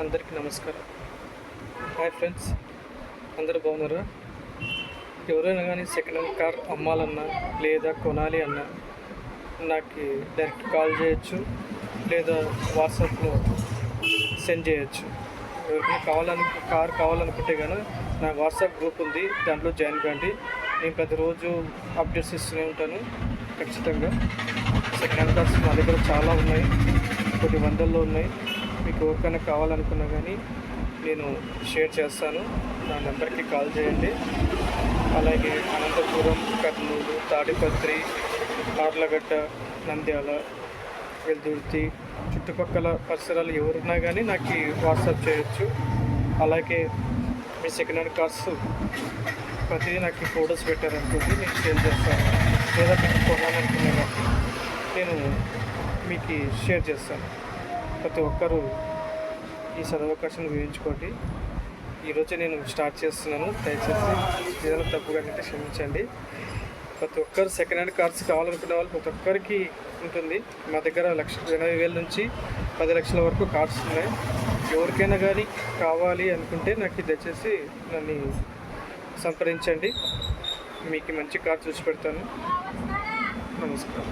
అందరికీ నమస్కారం. Hi friends, అందరూ బాగున్నారా? ఎవరైనా కానీ సెకండ్ హ్యాండ్ కార్ అమ్మాలన్నా లేదా కొనాలి అన్నా నాకు డైరెక్ట్ కాల్ చేయొచ్చు, లేదా వాట్సాప్లో సెండ్ చేయొచ్చు. ఎవరికైనా కార్ కావాలనుకుంటే కానీ నా వాట్సాప్ గ్రూప్ ఉంది, దాంట్లో జాయిన్ కాండి. నేను ప్రతిరోజు అప్డేట్స్ ఇస్తూనే ఉంటాను. ఖచ్చితంగా సెకండ్ హ్యాండ్ కార్స్ మా దగ్గర చాలా ఉన్నాయి, కొన్ని వందల్లో ఉన్నాయి. మీకు ఎవరికైనా కావాలనుకున్నా కానీ నేను షేర్ చేస్తాను. నా నెంబర్కి కాల్ చేయండి. అలాగే అనంతపురం, కర్నూలు, తాడిపత్రి, ఆర్లగడ్డ, నంద్యాల, వెల్దుర్తి చుట్టుపక్కల పరిసరాలు ఎవరున్నా కానీ నాకు వాట్సాప్ చేయొచ్చు. అలాగే మీ సెకండ్ హ్యాండ్ కార్స్ ప్రతిదీ నాకు ఫొటోస్ పెట్టారనుకోండి, నేను షేర్ చేస్తాను. లేదా మీకు కొనాలనుకున్నా కానీ నేను మీకు షేర్ చేస్తాను. ప్రతి ఒక్కరూ ఈ సదవకాశాన్ని ఉపయోగించుకోండి. ఈరోజు నేను స్టార్ట్ చేస్తున్నాను. దయచేసి ఏదైనా తప్పుగా అంటే క్షమించండి. ప్రతి ఒక్కరు సెకండ్ హ్యాండ్ కార్స్ కావాలనుకునే వాళ్ళు ప్రతి ఒక్కరికి ఉంటుంది. మా దగ్గర 80,000 నుంచి 10 లక్షల వరకు కార్స్ ఉన్నాయి. ఎవరికైనా కానీ కావాలి అనుకుంటే నాకు దయచేసి నన్ను సంప్రదించండి. మీకు మంచి కార్ చూసి పెడతాను. నమస్కారం.